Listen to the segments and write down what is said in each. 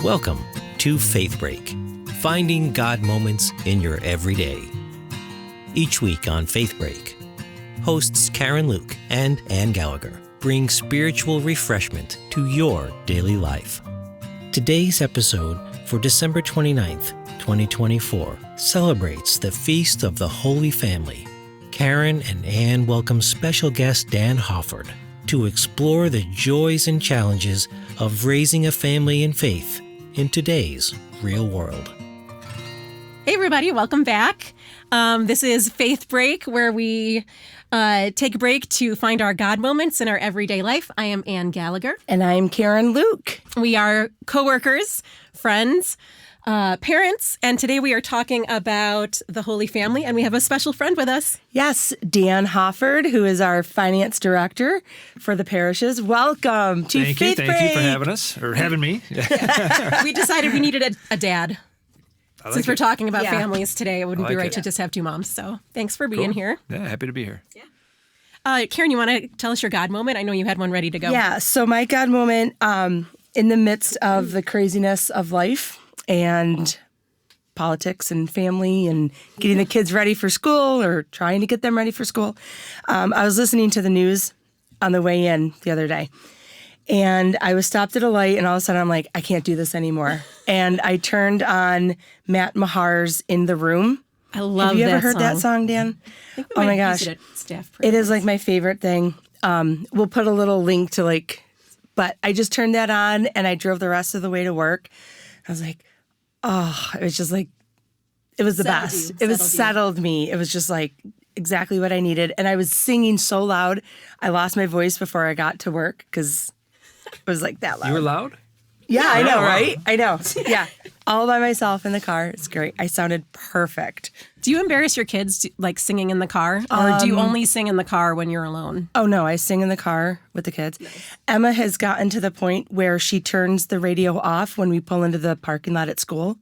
Welcome to Faith Break, finding God moments in your everyday. Each week on Faith Break, hosts Karen Luke and Ann Gallagher bring spiritual refreshment to your daily life. Today's episode for December 29th, 2024 celebrates the Feast of the Holy Family. Karen and Ann welcome special guest Dan Hofford to explore the joys and challenges of raising a family in faith in today's real world. Hey everybody, welcome back. This is Faith Break, where we take a break to find our God moments in our everyday life. I am Ann Gallagher. And I'm Karen Luke. We are co-workers, friends, parents, and today we are talking about the Holy Family, and we have a special friend with us. Yes, Dan Hofford, who is our finance director for the parishes. Welcome to Faith Break. Thank you for having us, or having me. We decided we needed a dad. Since we're talking about families today, it wouldn't be right to just have two moms. So thanks for being here. Yeah, happy to be here. Yeah. Karen, you want to tell us your God moment? I know you had one ready to go. Yeah, so my God moment in the midst of the craziness of life and politics and family and getting the kids ready for school or trying to get them ready for school, I was listening to the news on the way in the other day. And I was stopped at a light, and all of a sudden I'm like, I can't do this anymore. And I turned on Matt Mahar's In the Room. I love that song. Have you ever heard that song, Dan? Oh my gosh. It is like my favorite thing. We'll put a little link to but I just turned that on and I drove the rest of the way to work. I was like, oh, it was just like, it was the best. It was settled me. It was just like exactly what I needed. And I was singing so loud, I lost my voice before I got to work because it was like that loud. You were loud? Yeah, I know, right? I know. Yeah. All by myself in the car. It's great. I sounded perfect. Do you embarrass your kids singing in the car? Or do you only sing in the car when you're alone? Oh, no. I sing in the car with the kids. Nice. Emma has gotten to the point where she turns the radio off when we pull into the parking lot at school.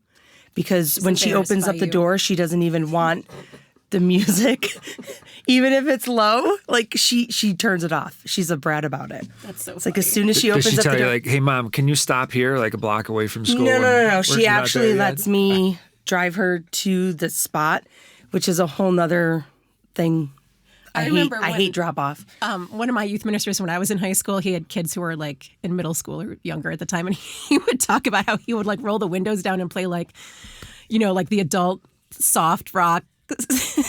Because when she opens up the door, she doesn't even want the music, even if it's low, she turns it off. She's a brat about it. That's so funny. It's like as soon as she opens up the door. Does she tell you hey, Mom, can you stop here like a block away from school? No. She actually lets me drive her to the spot, which is a whole nother thing. I hate drop off. One of my youth ministers, when I was in high school, he had kids who were in middle school or younger at the time. And he would talk about how he would roll the windows down and play the adult soft rock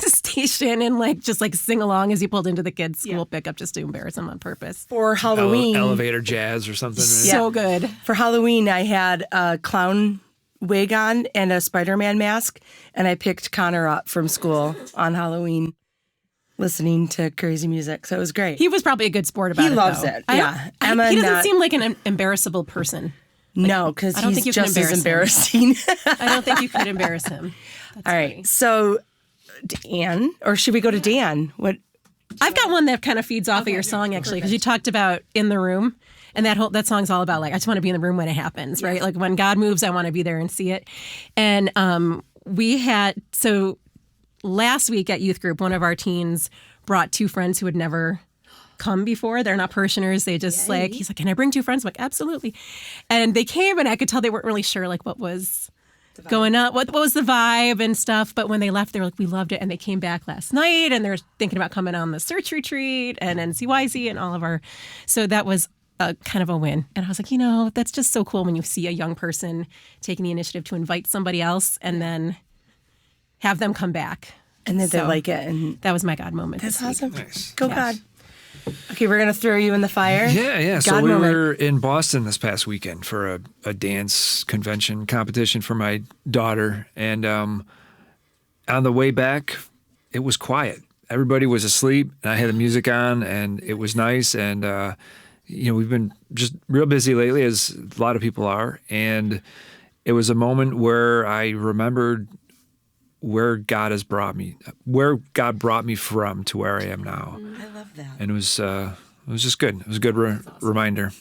station and just sing along as he pulled into the kids' school pickup just to embarrass him on purpose. For Halloween. Elevator jazz or something. Right? So good. For Halloween, I had a clown wig on and a Spider-Man mask, and I picked Connor up from school on Halloween listening to crazy music. So it was great. He was probably a good sport about it. He loves it. Yeah. He doesn't seem like an embarrassable person. No, because he's just as embarrassing. I don't think you could embarrass him. That's all right. Funny. So, Dan, or should we go to Dan? What? I've got one that kind of feeds off of your song, actually, because you talked about In the Room. And that song's all about, I just want to be in the room when it happens, right? Like, when God moves, I want to be there and see it. And so last week at youth group, one of our teens brought two friends who had never come before. They're not parishioners. They just he's like, can I bring two friends? I'm like, absolutely. And they came, and I could tell they weren't really sure, what was going on, what was the vibe and stuff. But when they left, they were like, we loved it. And they came back last night, and they're thinking about coming on the search retreat and NCYC and all of our. So that was a kind of a win. And I was like, that's just so cool when you see a young person taking the initiative to invite somebody else and then have them come back. And then they like it. And that was my God moment. That's awesome. Nice. Go God. Okay, we're going to throw you in the fire. Yeah. God So we moment. were in Boston this past weekend for a dance convention competition for my daughter. And on the way back, it was quiet. Everybody was asleep. And I had the music on, and it was nice. And, we've been just real busy lately, as a lot of people are. And it was a moment where I remembered where God brought me from to where I am now. I love that. And it was just good. It was a good reminder.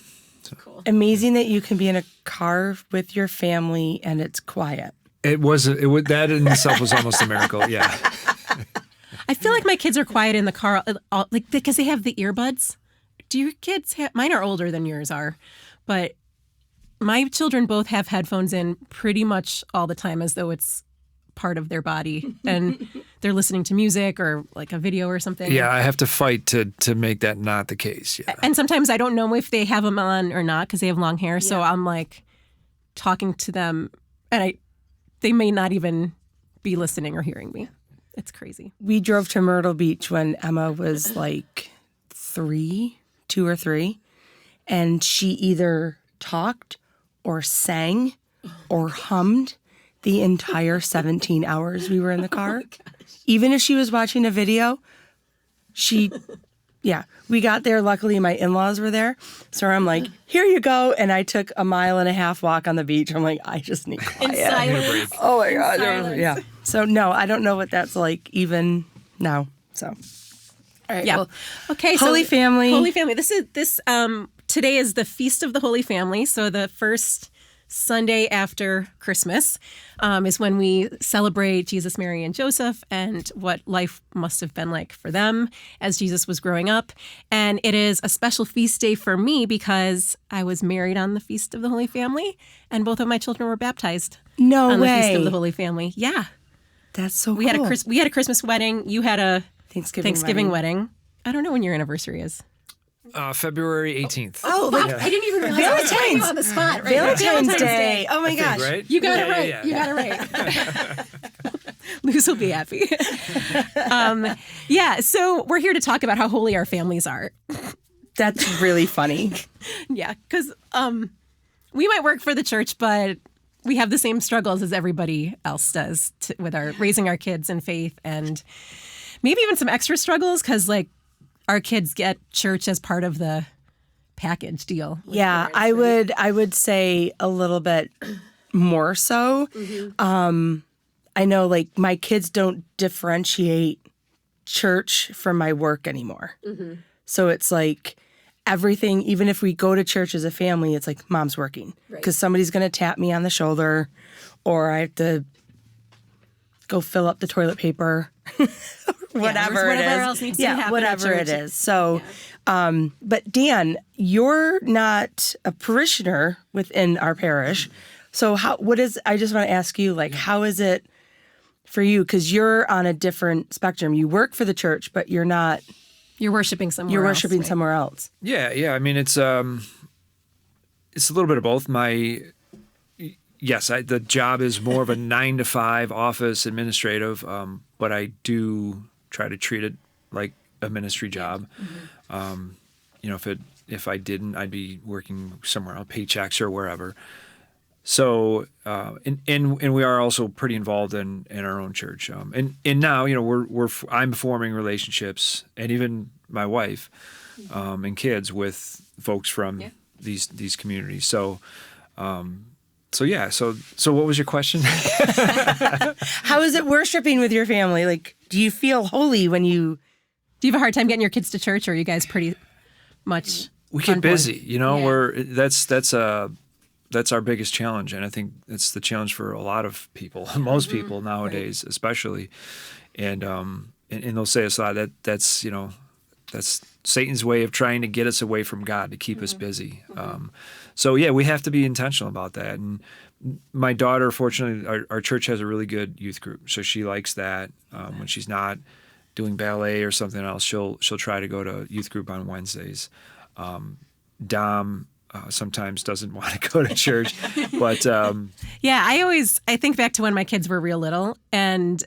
So. Cool. Amazing that you can be in a car with your family and it's quiet. That in itself was almost a miracle. Yeah. I feel like my kids are quiet in the car, because they have the earbuds. Do your kids have? Mine are older than yours are, but my children both have headphones in pretty much all the time as though it's part of their body and they're listening to music or like a video or something. Yeah, I have to fight to make that not the case. Yeah. And sometimes I don't know if they have them on or not because they have long hair. So I'm like talking to them and they may not even be listening or hearing me. It's crazy. We drove to Myrtle Beach when Emma was like 2 or 3, and she either talked or sang or hummed the entire 17 hours we were in the car. Even if she was watching a video, we got there. Luckily, my in-laws were there. So I'm like, here you go. And I took a 1.5 mile walk on the beach. I'm like, I just need quiet. In silence. Oh my God. Yeah. So no, I don't know what that's like even now. So, all right. Yeah. Well, okay. Holy Family. Holy Family. Today is the Feast of the Holy Family. So the first Sunday after Christmas is when we celebrate Jesus, Mary, and Joseph and what life must have been like for them as Jesus was growing up. And it is a special feast day for me because I was married on the Feast of the Holy Family and both of my children were baptized No on way. the Feast of the Holy Family. Yeah. That's so We cool. had a Christmas wedding. You had a Thanksgiving wedding. I don't know when your anniversary is. February 18th. Oh, like I didn't even realize I was putting you on the spot. Right Valentine's Day. Oh my gosh. Right? You got it right. Yeah. You got it right. Luz will be happy. So we're here to talk about how holy our families are. That's really funny. Yeah, because we might work for the church, but we have the same struggles as everybody else does with raising our kids in faith, and maybe even some extra struggles because like our kids get church as part of the package deal. Yeah, I would say a little bit more so. Mm-hmm. I know like my kids don't differentiate church from my work anymore. Mm-hmm. So it's like everything, even if we go to church as a family, it's like mom's working because somebody's going to tap me on the shoulder or I have to go fill up the toilet paper. Whatever it is. else needs to happen. Whatever it is. So, but Dan, you're not a parishioner within our parish. So I just want to ask you, like, how is it for you? Because you're on a different spectrum. You work for the church, but you're not. You're worshiping somewhere You're else, worshiping right? somewhere else. Yeah. I mean, it's a little bit of both. The job is more of a 9 to 5 office administrative, but I do try to treat it like a ministry job. Mm-hmm. If I didn't, I'd be working somewhere else, paychecks or wherever. So, and we are also pretty involved in our own church. And now, I'm forming relationships, and even my wife, and kids with folks from these communities. So what was your question? How is it worshiping with your family? Like, do you feel holy when you? Do you have a hard time getting your kids to church, or are you guys pretty much? We get busy, that's our biggest challenge, and I think it's the challenge for a lot of people, most people nowadays, especially. And they'll say us a lot that's Satan's way of trying to get us away from God to keep us busy. So we have to be intentional about that. And my daughter, fortunately, our church has a really good youth group, so she likes that. When she's not doing ballet or something else, she'll try to go to youth group on Wednesdays. Dom sometimes doesn't want to go to church, but I think back to when my kids were real little, and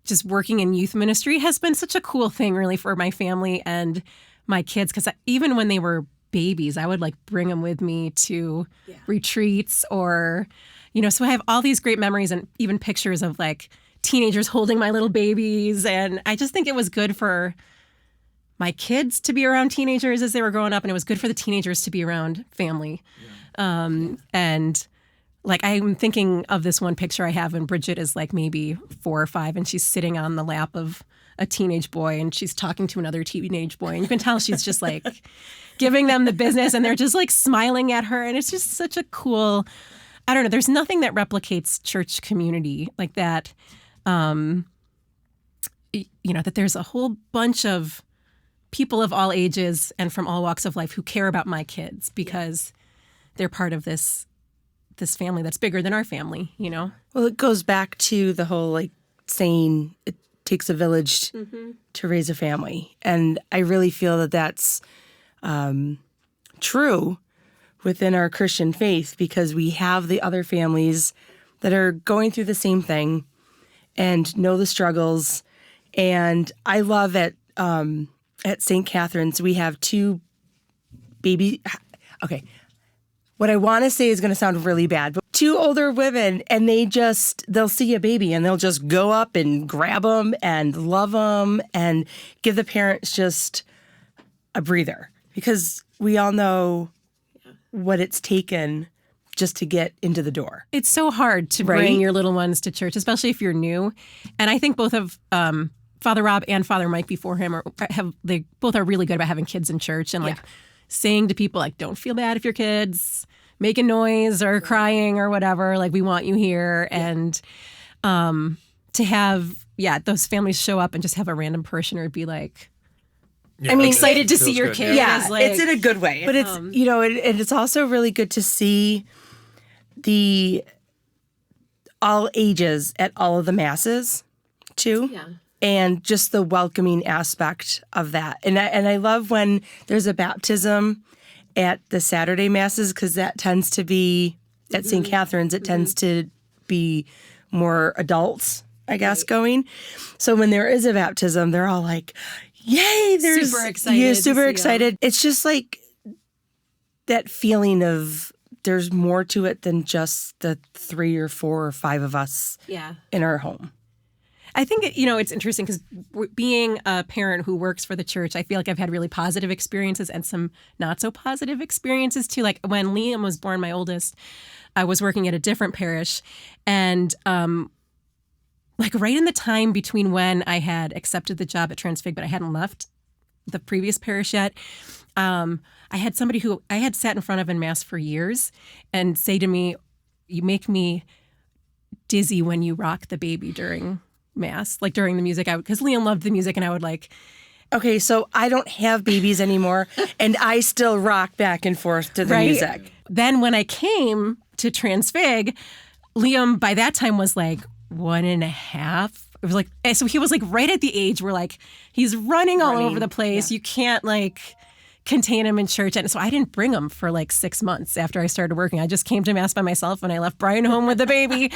just working in youth ministry has been such a cool thing, really, for my family and my kids. Because even when they were babies, I would like bring them with me to retreats, or so I have all these great memories and even pictures of like teenagers holding my little babies, and I just think it was good for my kids to be around teenagers as they were growing up, and it was good for the teenagers to be around family. And like, I'm thinking of this one picture I have, and Bridget is like maybe 4 or 5, and she's sitting on the lap of a teenage boy, and she's talking to another teenage boy, and you can tell she's just like giving them the business, and they're just like smiling at her, and it's just such a cool, I don't know, there's nothing that replicates church community like that. That there's a whole bunch of people of all ages and from all walks of life who care about my kids, because they're part of this family that's bigger than our family, you know? Well, it goes back to the whole like saying it takes a village to raise a family. And I really feel that that's true within our Christian faith, because we have the other families that are going through the same thing and know the struggles. And I love at St. Catherine's, we have two baby. Okay. What I want to say is going to sound really bad, but two older women, and they'll see a baby and they'll just go up and grab them and love them and give the parents just a breather, because we all know what it's taken just to get into the door. It's so hard to bring your little ones to church, especially if you're new. And I think both of Father Rob and Father Mike before him they both are really good about having kids in church and like saying to people like, don't feel bad if your kid's making noise or crying or whatever. Like, we want you here. And to have those families show up and just have a random parishioner be like, I mean, excited to see your good, kid. Yeah, like, it's in a good way. But it's, and it's also really good to see all ages at all of the masses too. Yeah. And just the welcoming aspect of that. And I love when there's a baptism at the Saturday masses, because that tends to be at St. Catherine's, it tends to be more adults, I guess, going. So when there is a baptism, they're all like, yay, there's super excited. Yeah, super excited. It's just like that feeling of there's more to it than just the 3 or 4 or 5 of us in our home. I think, it's interesting because being a parent who works for the church, I feel like I've had really positive experiences and some not so positive experiences too. Like when Liam was born, my oldest, I was working at a different parish, and like right in the time between when I had accepted the job at Transfig, but I hadn't left the previous parish yet, I had somebody who I had sat in front of in Mass for years and say to me, you make me dizzy when you rock the baby during Mass, like during the music. Because Liam loved the music, and I would like, okay, so I don't have babies anymore, and I still rock back and forth to the music. Then when I came to Transfig, Liam by that time was like 1.5. It was like, so he was like right at the age where like he's running all over the place. You can't like contain him in church. And so I didn't bring him for like 6 months after I started working. I just came to Mass by myself, and I left Brian home with the baby.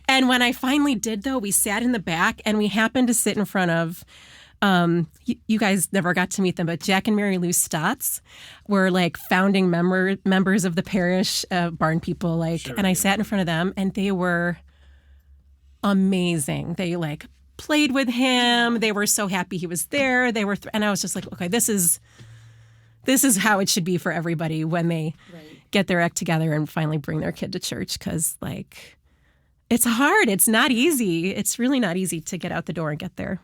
And when I finally did, though, we sat in the back, and we happened to sit in front of, you guys never got to meet them, but Jack and Mary Lou Stotts were like founding members of the parish, barn people. And I sat in front of them, and they were amazing. They like played with him. They were so happy he was there. They were, and I was just like, okay, this is how it should be for everybody when they get their act together and finally bring their kid to church. Because, like, it's hard. It's not easy. It's really not easy to get out the door and get there.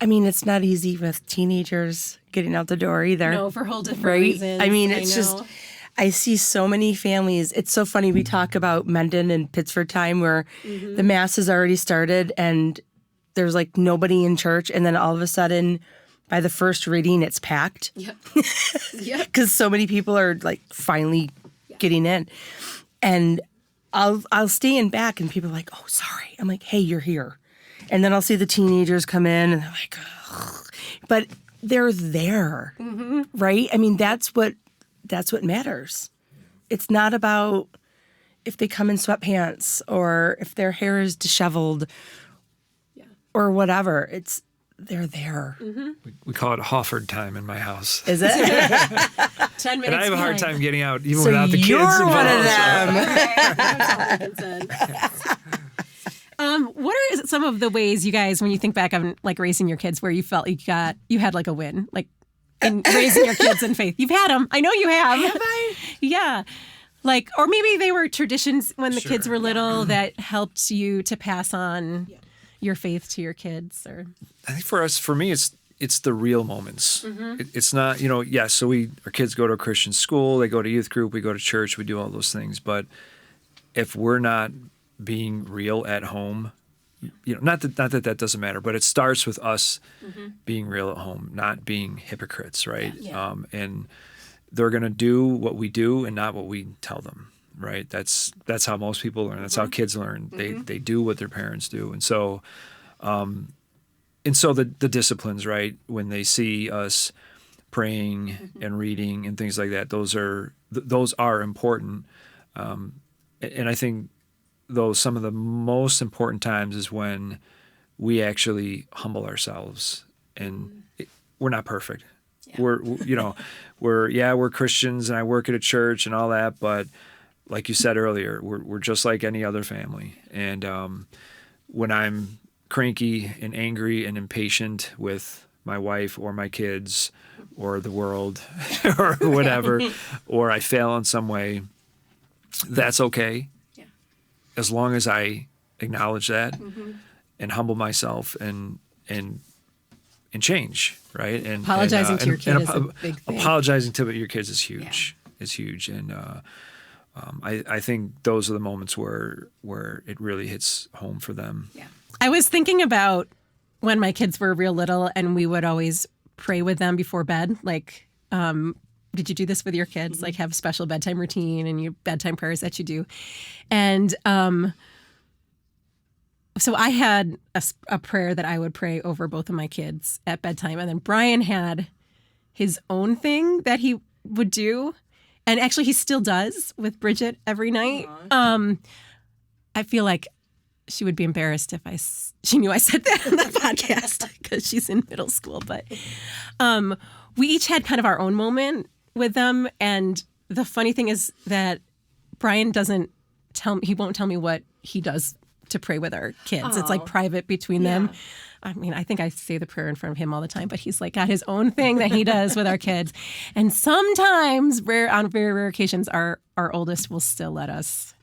I mean, it's not easy with teenagers getting out the door either. No, for whole different reasons. I mean, it's just, I see so many families. It's so funny. We talk about Mendon and Pittsford time where the Mass has already started and there's like nobody in church. And then all of a sudden, by the first reading, it's packed. Yep. Because so many people are like finally getting in. And I'll stay in back and people are like, oh, sorry. I'm like, hey, you're here. And then I'll see the teenagers come in and they're like, ugh. But they're there, right? I mean, that's what matters. It's not about if they come in sweatpants or if their hair is disheveled or whatever. They're there. We call it Hofford time in my house. Is it? 10 minutes. And I have a hard time getting out even So without the kids you're involved. one of them. What are some of the ways you guys, when you think back on like raising your kids, where you felt you had like a win, like in raising your kids in faith? You've had them. I know you have. Have I? Yeah. Like, or maybe they were traditions when the kids were little that helped you to pass on your faith to your kids. Or I think for me, it's the real moments. It's not, so our kids go to a Christian school, they go to youth group, we go to church, we do all those things. But if we're not being real at home, not that doesn't matter, but it starts with us being real at home, not being hypocrites, right? Yeah. And they're going to do what we do and not what we tell them, right? That's how most people learn. That's how kids learn. They do what their parents do. And so the disciplines, right, when they see us praying and reading and things like that, those are important. And I think some of the most important times is when we actually humble ourselves, and we're not perfect. Yeah. We're Christians, and I work at a church and all that, but like you said earlier, we're just like any other family. And when I'm cranky and angry and impatient with my wife or my kids or the world or whatever, or I fail in some way, that's okay. Yeah. As long as I acknowledge that and humble myself and change, right? And apologizing to your kid is a big thing. Apologizing to your kids is huge. Yeah. Is huge. And I think those are the moments where it really hits home for them. Yeah. I was thinking about when my kids were real little and we would always pray with them before bed. Like, did you do this with your kids? Like have a special bedtime routine and your bedtime prayers that you do? And so I had a prayer that I would pray over both of my kids at bedtime. And then Brian had his own thing that he would do. And actually he still does with Bridget every night. I feel like she would be embarrassed if she knew I said that on the podcast because she's in middle school. But we each had kind of our own moment with them. And the funny thing is that Brian he won't tell me what he does to pray with our kids. Aww. It's like private between them. I mean, I think I say the prayer in front of him all the time, but he's like got his own thing that he does with our kids. And sometimes, on very rare occasions, our oldest will still let us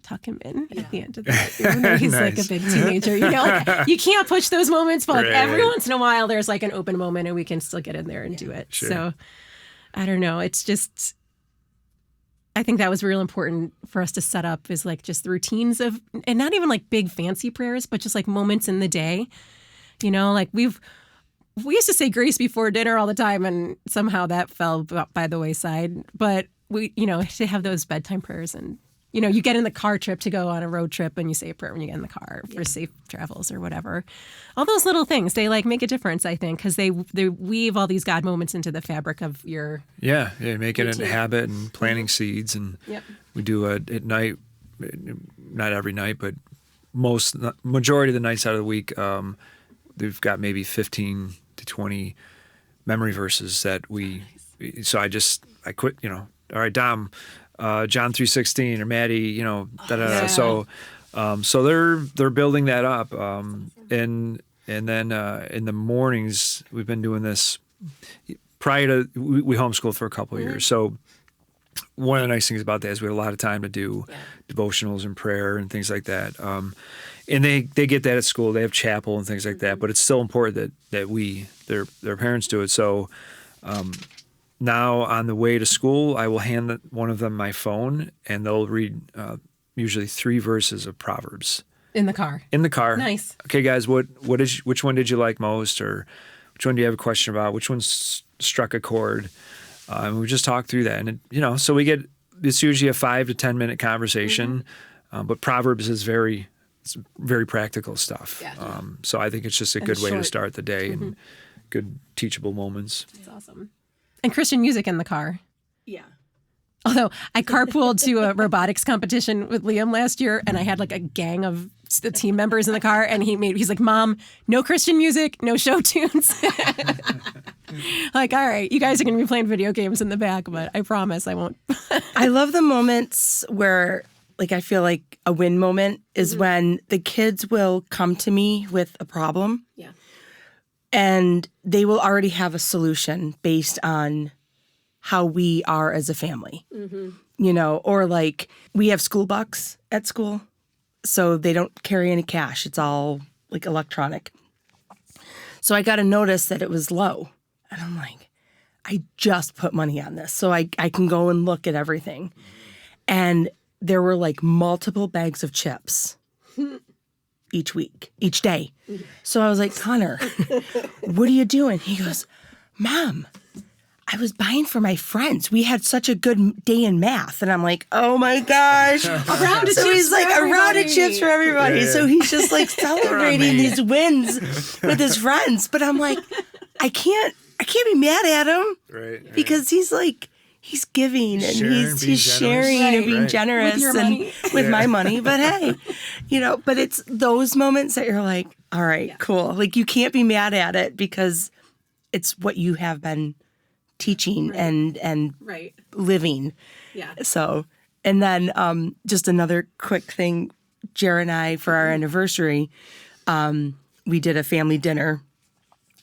tuck him in at the end of the night. Even though he's like a big teenager. Like, you can't push those moments, but like every once in a while there's like an open moment and we can still get in there and do it. Sure. So I don't know. It's just, I think that was real important for us to set up is like just the routines of, and not even like big fancy prayers, but just like moments in the day. Like we used to say grace before dinner all the time and somehow that fell by the wayside. But we, to have those bedtime prayers and, you get in the car trip to go on a road trip and you say a prayer when you get in the car for safe travels or whatever. All those little things, they like make a difference, I think, because they weave all these God moments into the fabric of your make it a habit and planting seeds. And we do at night, not every night, but majority of the nights out of the week, we've got maybe 15 to 20 memory verses that so I quit, all right, Dom, John 3:16 or Maddie, So they're building that up, and then in the mornings we've been doing this. Prior to we homeschooled for a couple of years, so one of the nice things about that is we had a lot of time to do devotionals and prayer and things like that. And they get that at school. They have chapel and things like that, but it's still important that their parents do it. So. Now, on the way to school, I will hand one of them my phone, and they'll read usually 3 verses of Proverbs. In the car? In the car. Nice. Okay, guys, which one did you like most, or which one do you have a question about? Which one struck a chord? And we just talk through that. And, so it's usually a 5 to 10 minute conversation, but Proverbs is very practical stuff. Yeah. So I think it's just a good way to start the day and good teachable moments. That's awesome. And Christian music in the car. Yeah. Although I carpooled to a robotics competition with Liam last year, and I had like a gang of the team members in the car, and he's like, "Mom, no Christian music, no show tunes." Like, all right, you guys are going to be playing video games in the back, but I promise I won't. I love the moments where, like, I feel like a win moment is when the kids will come to me with a problem. Yeah. And they will already have a solution based on how we are as a family, or like we have school bucks at school, so they don't carry any cash. It's all like electronic. So I got a notice that it was low. And I'm like, I just put money on this so I can go and look at everything. And there were like multiple bags of chips. Each day. So I was like, Connor, what are you doing? He goes, Mom, I was buying for my friends. We had such a good day in math. And I'm like, oh my gosh. A round of So chips he's like, for a round of everybody. chips for everybody. Yeah. So he's just like celebrating these wins with his friends. But I'm like, I can't be mad at him Right. because he's like, he's giving and Sharing, he's being sharing generous. and being Right. generous With your and money. with my money. But hey, but it's those moments that you're like, all right, cool. Like you can't be mad at it because it's what you have been teaching and Right. living. Yeah. So, and then just another quick thing, Jared and I, for our anniversary, we did a family dinner,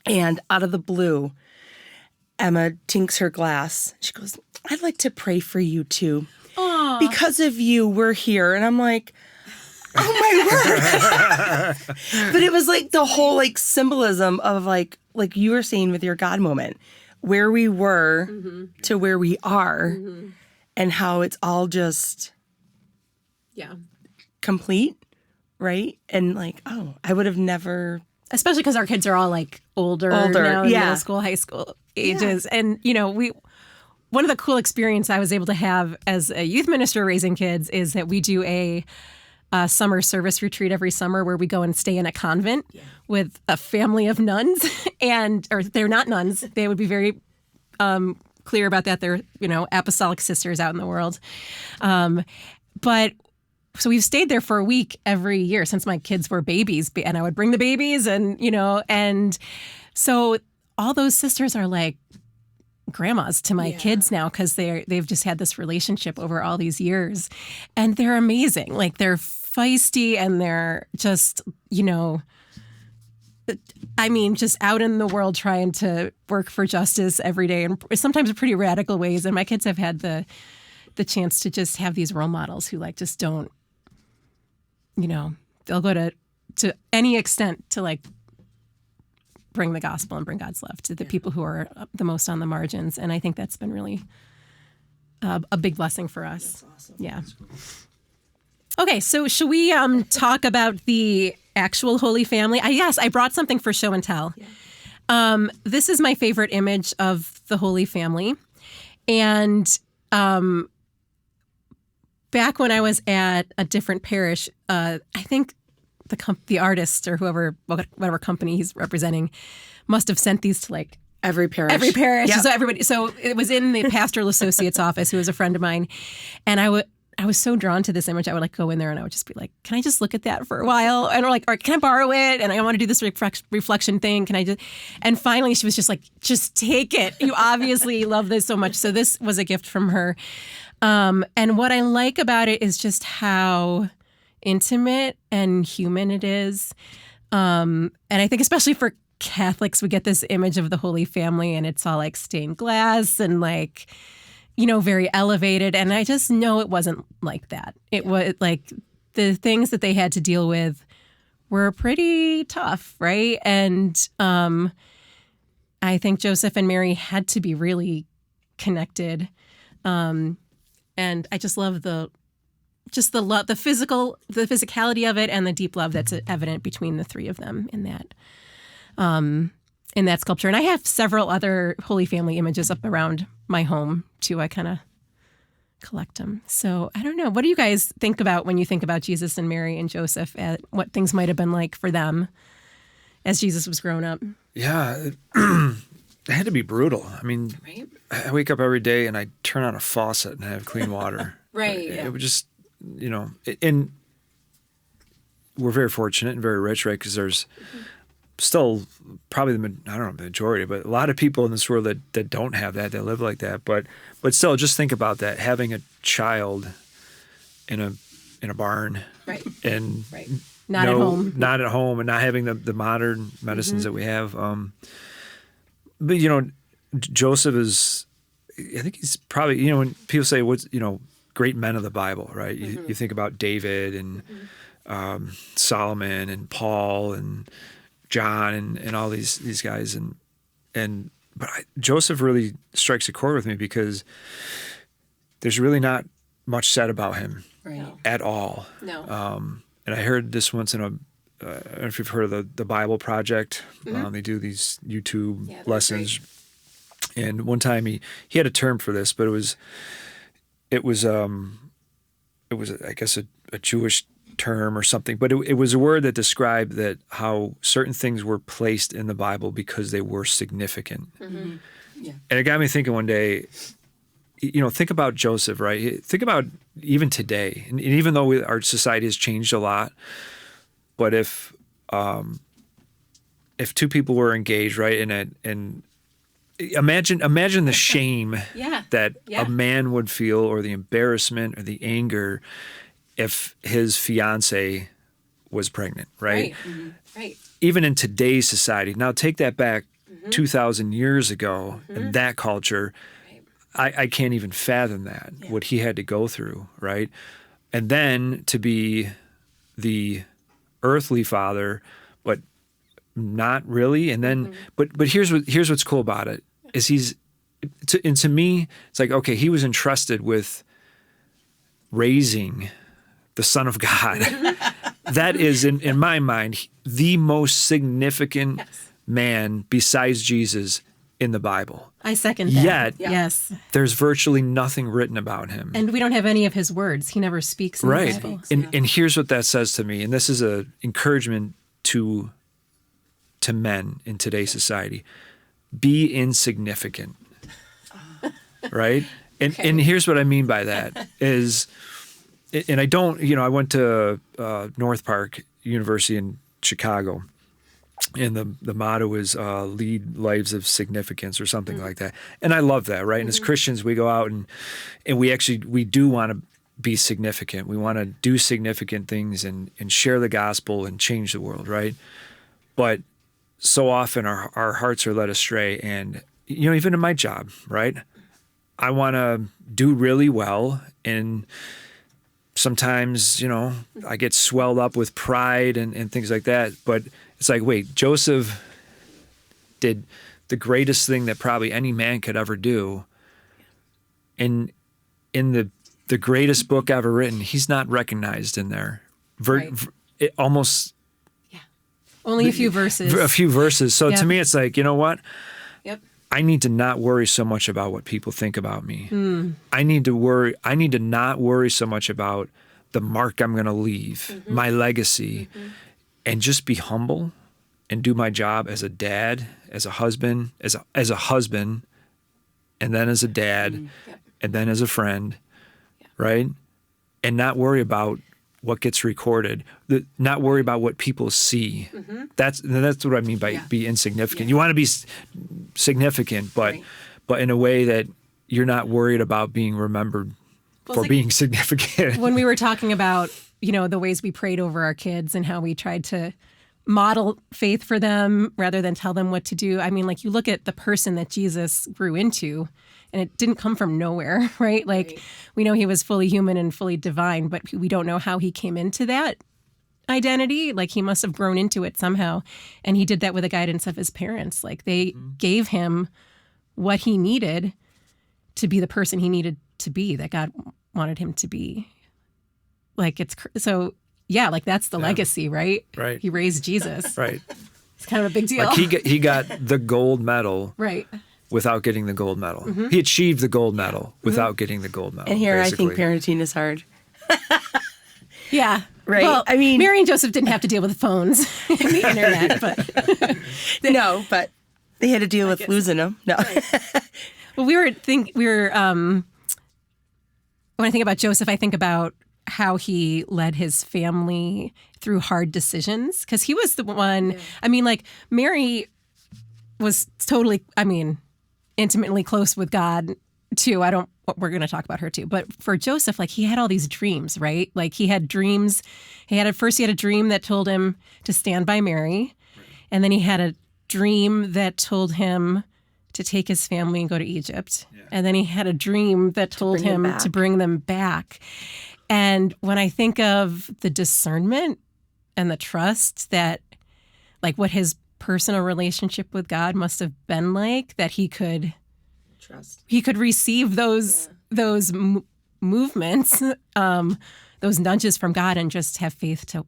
and out of the blue, Emma tinks her glass. She goes, I'd like to pray for you too. Aww. Because of you, we're here. And I'm like, oh my word. But it was like the whole like symbolism of like you were saying with your God moment, where we were to where we are and how it's all just Yeah. complete, right? And like, oh, I would have never. Especially because our kids are all like older now in middle school, high school ages. And, one of the cool experiences I was able to have as a youth minister raising kids is that we do a summer service retreat every summer where we go and stay in a convent with a family of nuns. Or they're not nuns. They would be very clear about that. They're, apostolic sisters out in the world. So we've stayed there for a week every year since my kids were babies, and I would bring the babies and so all those sisters are like grandmas to my kids now because they've just had this relationship over all these years, and they're amazing. Like they're feisty and they're just, just out in the world trying to work for justice every day, and sometimes in pretty radical ways. And my kids have had the chance to just have these role models who like just don't, they'll go to any extent to like bring the gospel and bring God's love to the people who are the most on the margins. And I think that's been really a big blessing for us. That's awesome. Yeah. Okay, so should we talk about the actual Holy Family? I brought something for show and tell. Yeah. This is my favorite image of the Holy Family. And back when I was at a different parish, I think the artist or whatever company he's representing must have sent these to like Every parish. Yep. So it was in the pastoral associate's office, who was a friend of mine. And I was so drawn to this image. I would like go in there and I would just be like, can I just look at that for a while? And we're like, all right, can I borrow it? And I want to do this reflection thing. Can I just? And finally she was just like, just take it. You obviously love this so much. So this was a gift from her. And what I like about it is just how intimate and human it is. And I think especially for Catholics, we get this image of the Holy Family and it's all like stained glass and like, very elevated. And I just know it wasn't like that. It was like the things that they had to deal with were pretty tough, right? And I think Joseph and Mary had to be really connected. And I just love the love, the physicality of it, and the deep love that's evident between the three of them in that sculpture. And I have several other Holy Family images up around my home too. I kind of collect them. So I don't know. What do you guys think about when you think about Jesus and Mary and Joseph, at what things might have been like for them as Jesus was growing up? Yeah, it had to be brutal. I mean, Right. I wake up every day and I turn on a faucet and I have clean water. Right. It would just, and we're very fortunate and very rich, right? Because there's still probably the majority, but a lot of people in this world that don't have that live like that. But still, just think about that: having a child in a barn, Right. and Right. Not at home, and not having the modern medicines that we have. But Joseph is, I think he's probably, when people say what's great men of the Bible, right? You think about David and Solomon and Paul and John and all these guys, but Joseph really strikes a chord with me because there's really not much said about him at all. No. And I heard this once in I don't know if you've heard of the Bible Project. They do these YouTube lessons. And one time he had a term for this, but it was I guess a Jewish term or something, but it was a word that described that how certain things were placed in the Bible because they were significant. Mm-hmm. Yeah. And it got me thinking one day, think about Joseph, right? Think about even today, and even though our society has changed a lot, but if two people were engaged, right, and imagine the shame that a man would feel, or the embarrassment or the anger if his fiance was pregnant, right? Mm-hmm. Right. Even in today's society. Now take that back 2,000 years ago in that culture. I can't even fathom that, what he had to go through, right? And then to be the earthly father, but not really. And then, but here's what's cool about it is to me, it's like, okay, he was entrusted with raising the Son of God. That is, in my mind, the most significant man besides Jesus in the Bible. I second that. Yet, yes, there's virtually nothing written about him. And we don't have any of his words. He never speaks in the Bible. And here's what that says to me, and this is an encouragement to men in today's society. Be insignificant. Right? And here's what I mean by that is, and I don't, I went to North Park University in Chicago, and the motto is lead lives of significance or something like that. And I love that, right? And as Christians, we go out and we do want to be significant. We want to do significant things and share the gospel and change the world, right? But so often our hearts are led astray. And, even in my job, right? I want to do really well, and sometimes, I get swelled up with pride and things like that. But it's like, wait, Joseph did the greatest thing that probably any man could ever do. And in the greatest book ever written, he's not recognized in there. Almost. Yeah. Only a few verses. A few verses. So Yep. to me, it's like, you know what? Yep. I need to not worry so much about what people think about me. I need to not worry so much about the mark I'm going to leave, my legacy, and just be humble and do my job as a dad, as a husband, as a husband, and then as a dad, and then as a friend, right? And not worry about what gets recorded, not worry about what people see. That's what I mean by be insignificant. You want to be significant, but in a way that you're not worried about being remembered for being significant. When we were talking about, the ways we prayed over our kids and how we tried to model faith for them rather than tell them what to do. I mean, you look at the person that Jesus grew into, and it didn't come from nowhere, right? We know he was fully human and fully divine, but we don't know how he came into that identity. He must have grown into it somehow. And he did that with the guidance of his parents. They gave him what he needed to be the person he needed to be, that God wanted him to be. That's the legacy, right? Right. He raised Jesus. Right. It's kind of a big deal. He got the gold medal. Right. Without getting the gold medal. He achieved the gold medal without getting the gold medal. And here basically. I think parenting is hard. Yeah. Right. Well, I mean, Mary and Joseph didn't have to deal with phones and the internet, but no, but they had to deal with losing them. No. Well, when I think about Joseph, I think about how he led his family through hard decisions, because he was the one. Yeah. I mean, Mary was totally, intimately close with God too. We're going to talk about her too. But for Joseph, he had all these dreams, right? He had dreams. He had a dream that told him to stand by Mary. And then he had a dream that told him to take his family and go to Egypt. Yeah. And then he had a dream that told him to bring them back. And when I think of the discernment and the trust that, what his personal relationship with God must have been like, that he could receive those movements, those nudges from God, and just have faith to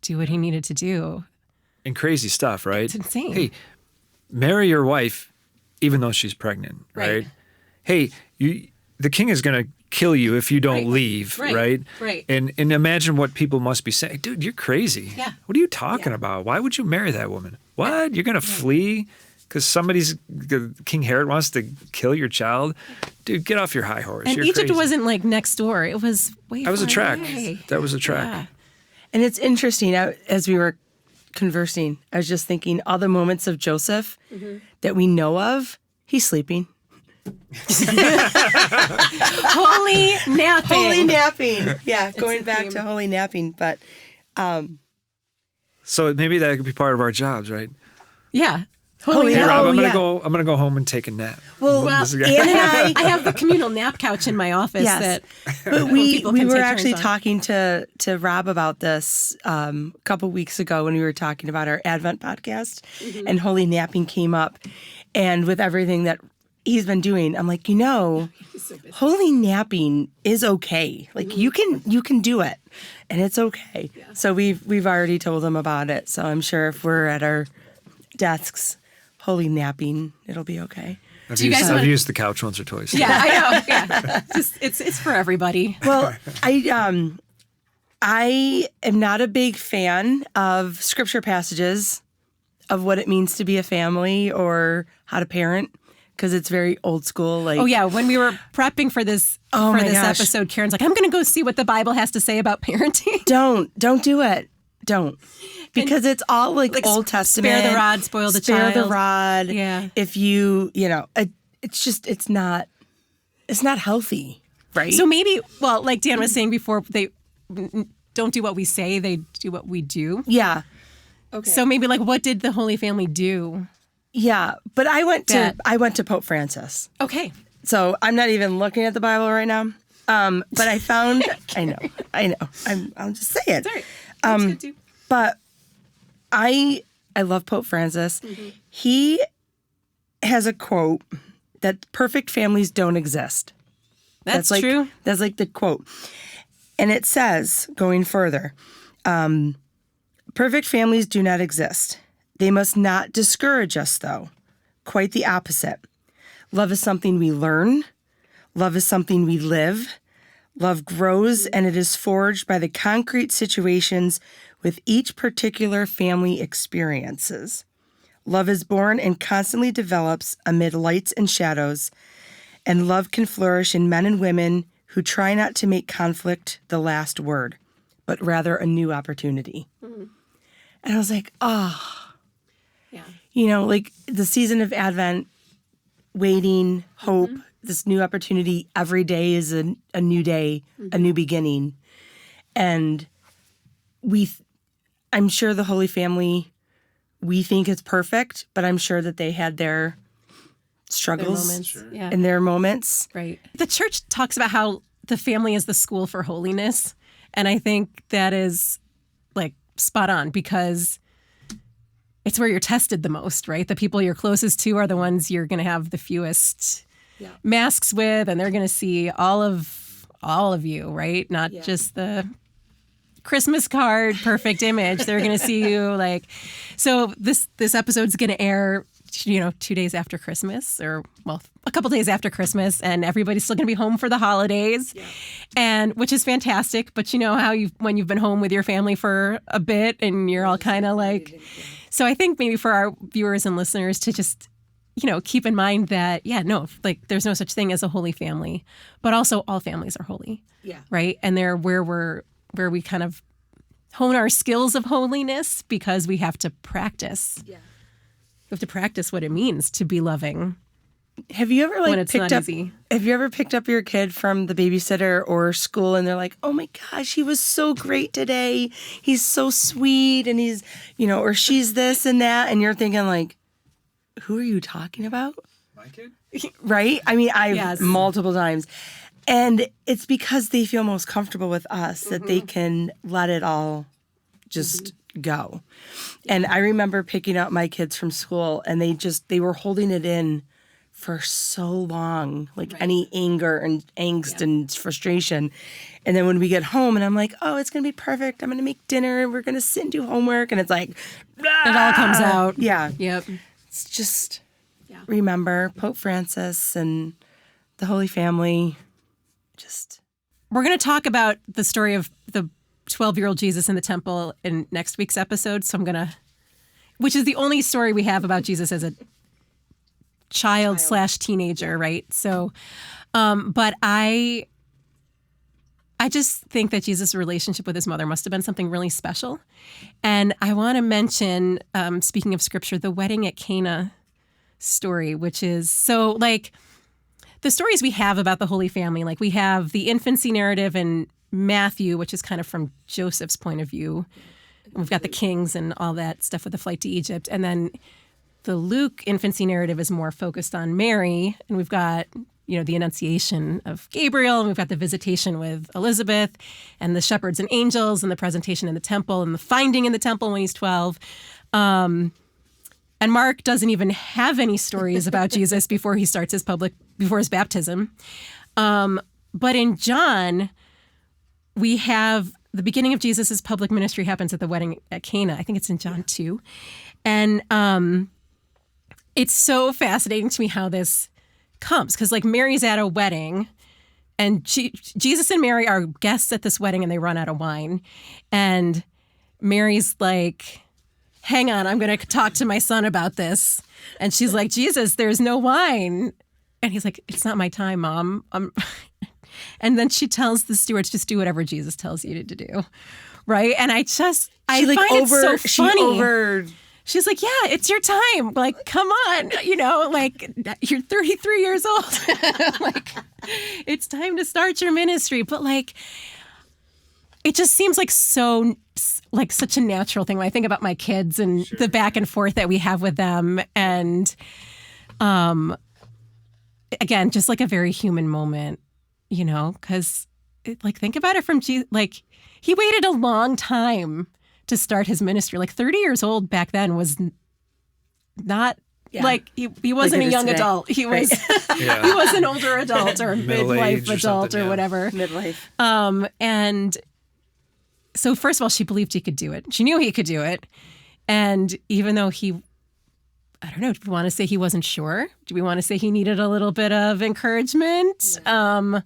do what he needed to do. And crazy stuff, right? It's insane. Hey, marry your wife even though she's pregnant, Right. right? Hey, the king is going to kill you if you don't leave, right? Right. And imagine what people must be saying. Dude, you're crazy. Yeah. What are you talking about? Why would you marry that woman? What? You're going to flee because King Herod wants to kill your child? Dude, get off your high horse. And You're Egypt crazy. wasn't like next door. It was way That was a far track. away. That was a track. Yeah. And it's interesting, as we were conversing, I was just thinking all the moments of Joseph that we know of, he's sleeping. Holy napping. Holy napping. Yeah, going back to holy napping. But So maybe that could be part of our jobs, right? Yeah. holy Hey, Rob, I'm yeah. gonna go home and take a nap. Well, This is- Ann and I have the communal nap couch in my office that but we people can were take actually turns on. talking to Rob about this a couple weeks ago when we were talking about our Advent podcast, and holy napping came up, and with everything that he's been doing, I'm like, holy napping is okay. Like you can do it, and it's okay. Yeah. So we've already told him about it. So I'm sure if we're at our desks, holy napping, it'll be okay. I've wanna- used the couch once or twice. Yeah, I know. Yeah. Just it's for everybody. Well, I am not a big fan of scripture passages of what it means to be a family or how to parent because it's very old school. Like, Oh yeah, when we were prepping for this my gosh. episode, Karen's like, I'm going to go see what the Bible has to say about parenting. don't do it. Don't. Because it's all like Old Testament. Spare the rod, spoil the Spare child. the rod. Yeah. If it's not healthy, right? So maybe, well, like Dan was saying before, they don't do what we say, they do what we do. yeah. Okay. So maybe like, what did the Holy Family do? Yeah. But I went That- to Pope Francis. Okay. So I'm not even looking at the Bible right now. But I found, I know. I'll just say it. Sorry. That's good too. But I love Pope Francis. He has a quote that perfect families don't exist. That's like, true. That's like the quote. And it says, going further, perfect families do not exist. They must not discourage us, though. Quite the opposite. Love is something we learn. Love is something we live. Love grows, and it is forged by the concrete situations with each particular family experiences. Love is born and constantly develops amid lights and shadows, and love can flourish in men and women who try not to make conflict the last word, but rather a new opportunity. And I was like, Yeah. like the season of Advent, waiting, hope, this new opportunity. Every day is a new day, a new beginning. And I'm sure the Holy Family, we think it's perfect, but I'm sure that they had their struggles moments. Yeah. and their moments. Right. The church talks about how the family is the school for holiness. And I think that is like spot on because it's where you're tested the most, right? The people you're closest to are the ones you're going to have the fewest masks with, and they're going to see all of you, right? Not just the Christmas card perfect image. They're going to see you like. So this episode's going to air 2 days after Christmas, or a couple days after Christmas, and everybody's still going to be home for the holidays, and which is fantastic. But you know how when you've been home with your family for a bit and you're all kind of like. So I think maybe for our viewers and listeners to just keep in mind that there's no such thing as a holy family, but also all families are holy, right? And they're where we kind of hone our skills of holiness because we have to practice. Yeah. We have to practice what it means to be loving. Have you ever when it's picked not up? easy. Have you ever picked up your kid from the babysitter or school, and they're like, "Oh my gosh, he was so great today. He's so sweet, and he's or she's this and that," and you're thinking like, "Who are you talking about?" My kid? Right? I mean, I've Yes. multiple times, and it's because they feel most comfortable with us that they can let it all just go. And I remember picking up my kids from school, and they were holding it in for so long, like any anger and angst and frustration. And then when we get home and I'm like, oh, it's going to be perfect. I'm going to make dinner and we're going to sit and do homework. And it's like, It all comes out. yeah, Yep. it's just, remember Pope Francis and the Holy Family. We're going to talk about the story of the 12-year-old Jesus in the temple in next week's episode. So which is the only story we have about Jesus as a child/teenager, right? So, but I just think that Jesus' relationship with his mother must have been something really special. And I want to mention, speaking of scripture, the wedding at Cana story, which is so like the stories we have about the Holy Family. Like we have the infancy narrative in Matthew, which is kind of from Joseph's point of view. We've got the kings and all that stuff with the flight to Egypt. And then the Luke infancy narrative is more focused on Mary. And we've got, the Annunciation of Gabriel, and we've got the visitation with Elizabeth and the shepherds and angels and the presentation in the temple and the finding in the temple when he's 12. And Mark doesn't even have any stories about Jesus before his baptism. But in John, we have the beginning of Jesus' public ministry happens at the wedding at Cana. I think it's in John 2. And it's so fascinating to me how this comes. Because like Mary's at a wedding and Jesus and Mary are guests at this wedding and they run out of wine. And Mary's like, hang on, I'm going to talk to my son about this. And she's like, Jesus, there's no wine. And he's like, it's not my time, Mom. And then she tells the stewards, just do whatever Jesus tells you to do. Right? And I find it so funny. She's like, yeah, it's your time. Like, come on. Like you're 33 years old. Like, it's time to start your ministry. But like, it just seems like such a natural thing when I think about my kids and the back and forth that we have with them. And again, just like a very human moment, because think about it from Jesus. Like he waited a long time to start his ministry. Like 30 years old back then was not like he wasn't a young adult. He was he was an older adult or midlife adult or whatever. Midlife. And so first of all, she believed he could do it. She knew he could do it. And even though I don't know, do we want to say he wasn't sure? Do we want to say he needed a little bit of encouragement? Yeah.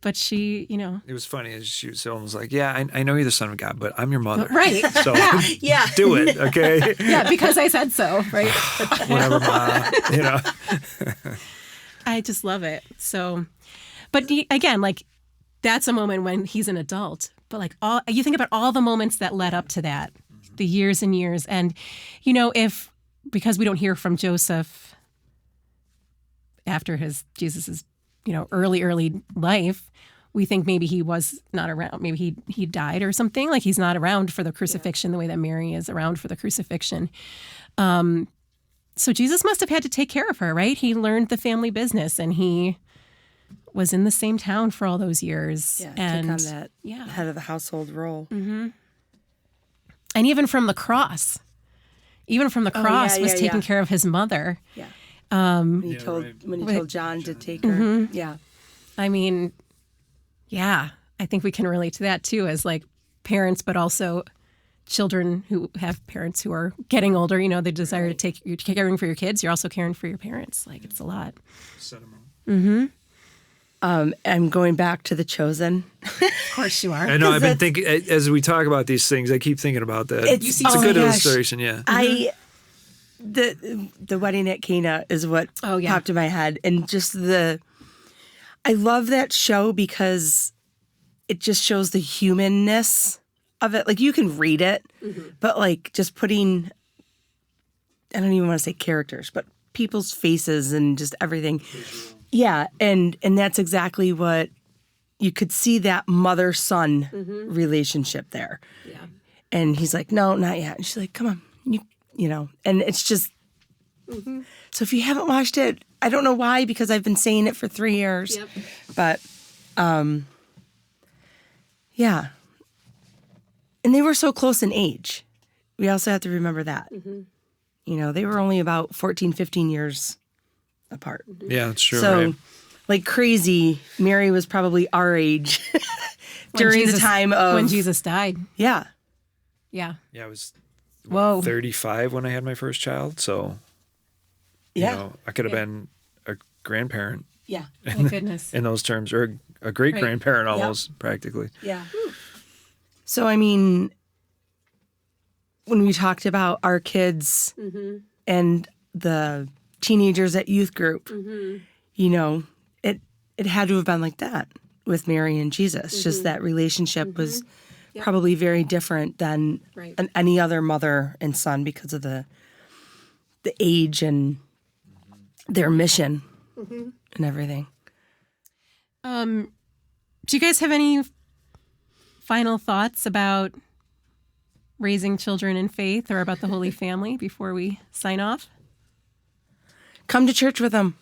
But she, It was funny. She was almost like, yeah, I know you're the son of God, but I'm your mother. Right. So do it, okay? Yeah, because I said so, right? Whatever, Ma, I just love it. So, but again, like, that's a moment when he's an adult. But like you think about all the moments that led up to that, the years and years. And, because we don't hear from Joseph after Jesus's, early life, we think maybe he was not around. Maybe he died or something. Like he's not around for the crucifixion the way that Mary is around for the crucifixion. So Jesus must have had to take care of her, right? He learned the family business and he was in the same town for all those years. Yeah, and took on that head of the household role. Mm-hmm. And even from the cross was taking care of his mother. Yeah. When he told John to take her. Mm-hmm. Yeah. I mean, yeah, I think we can relate to that too as like parents, but also children who have parents who are getting older, the desire to you're caring for your kids. You're also caring for your parents. Like it's a lot. Mm-hmm. I'm going back to The Chosen. Of course you are. I know. I've been thinking, as we talk about these things, I keep thinking about that. It's a good illustration, yeah. The wedding at Cana is what popped in my head. And just I love that show because it just shows the humanness of it. Like you can read it, but like just putting, I don't even want to say characters, but people's faces and just everything. Yeah. And that's exactly what you could see, that mother-son relationship there. Yeah. And he's like, no, not yet. And she's like, come on, and it's just, so if you haven't watched it, I don't know why, because I've been saying it for 3 years, but, yeah. And they were so close in age. We also have to remember that, they were only about 14, 15 years apart. Yeah, that's true. So right. Like crazy, Mary was probably our age during the time of when Jesus died. Yeah. Yeah. Yeah, I was 35 35 when I had my first child, so Yeah. You know, I could have been a grandparent Yeah. My goodness. in those terms, or a great grandparent almost, practically. Yeah. So, I mean, when we talked about our kids and the teenagers at youth group, you know, it had to have been like that with Mary and Jesus. Just that relationship was probably very different than any other mother and son because of the age and their mission and everything. Do you guys have any final thoughts about raising children in faith or about the Holy Family before we sign off? Come to church with them.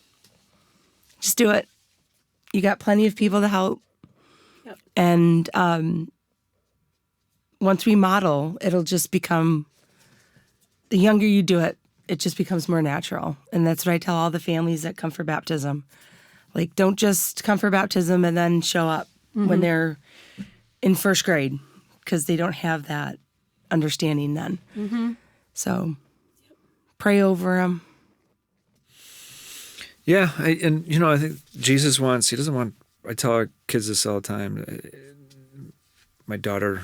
Just do it. You got plenty of people to help. Yep. And once we model, it'll just become, the younger you do it, it just becomes more natural. And that's what I tell all the families that come for baptism. Like, don't just come for baptism and then show up when they're in first grade, because they don't have that understanding then. So pray over them. Yeah, I think Jesus he doesn't want, I tell our kids this all the time. My daughter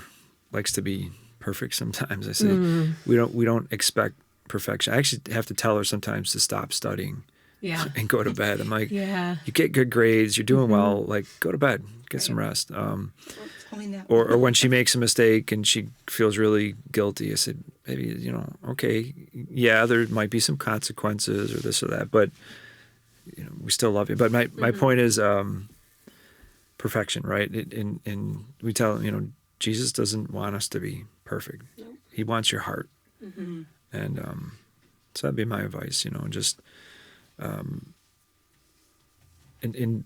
likes to be perfect sometimes. I say, we don't expect perfection. I actually have to tell her sometimes to stop studying and go to bed. I'm like, you get good grades, you're doing well, like, go to bed, get some rest. Or when she makes a mistake and she feels really guilty, I said, maybe, okay, there might be some consequences or this or that, but we still love you. But my point is perfection, right? And we tell them, Jesus doesn't want us to be perfect. Nope. He wants your heart. And so that'd be my advice, just and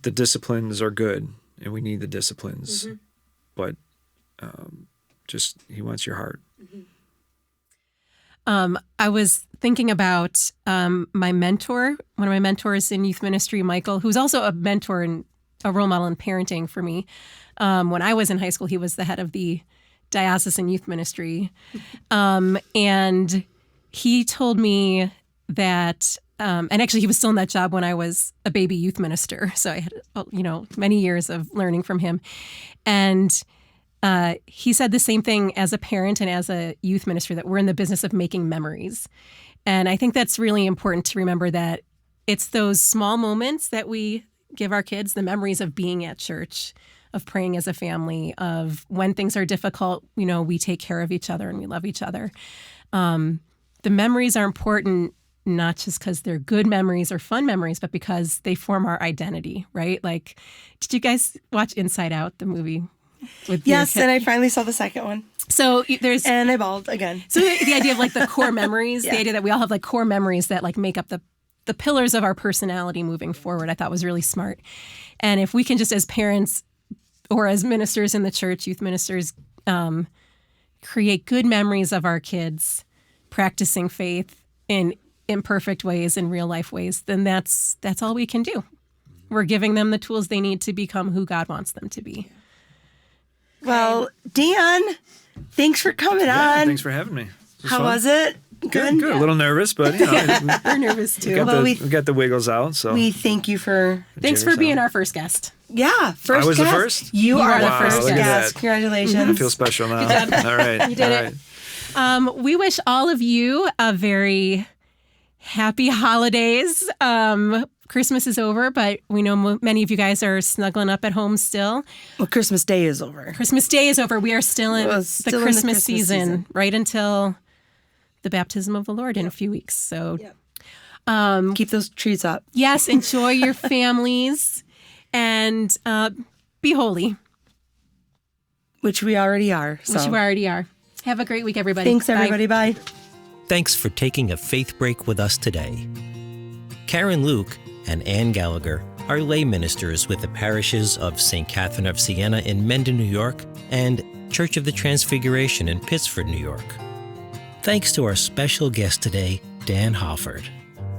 the disciplines are good, and we need the disciplines, but just he wants your heart. I was thinking about my mentor, one of my mentors in youth ministry, Michael, who's also a mentor and a role model in parenting for me. When I was in high school, he was the head of the diocesan youth ministry. And he told me that, and actually he was still in that job when I was a baby youth minister. So I had, many years of learning from him. And he said the same thing as a parent and as a youth minister, that we're in the business of making memories. And I think that's really important to remember, that it's those small moments that we give our kids, the memories of being at church, of praying as a family, of when things are difficult, we take care of each other and we love each other. The memories are important, not just because they're good memories or fun memories, but because they form our identity, right? Like, did you guys watch Inside Out, the movie? Yes, and I finally saw the second one. So and I bawled again. So the idea of like the core memories, the idea that we all have like core memories that like make up the pillars of our personality moving forward, I thought was really smart. And if we can just, as parents or as ministers in the church, youth ministers, create good memories of our kids practicing faith in imperfect ways, in real life ways, then that's all we can do. We're giving them the tools they need to become who God wants them to be. Well, Dan, thanks for coming on. Thanks for having me. How was it? Good. A little nervous, but we're nervous too. We got the wiggles out. So we thank you for being our first guest. Yeah, first. I was guest. the first. You are the first look at guest. that. Congratulations! I feel special now. All right, you did it. We wish all of you a very happy holidays. Christmas is over, but we know many of you guys are snuggling up at home still. Well, Christmas Day is over. Christmas Day is over. We are still in the Christmas season, right until the baptism of the Lord in a few weeks. So keep those trees up. Yes, enjoy your families and be holy. Which we already are. So. Which we already are. Have a great week, everybody. Thanks, everybody. Bye. Thanks for taking a faith break with us today. Karen Luke and Ann Gallagher are lay ministers with the parishes of St. Catherine of Siena in Mendon, New York, and Church of the Transfiguration in Pittsford, New York. Thanks to our special guest today, Dan Hofford.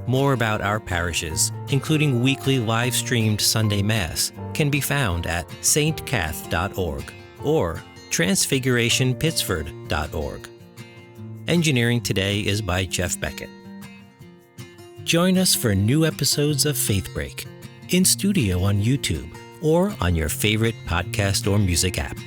More about our parishes, including weekly live-streamed Sunday Mass, can be found at stcath.org or transfigurationpittsford.org. Engineering today is by Jeff Beckett. Join us for new episodes of Faith Break, in studio on YouTube or on your favorite podcast or music app.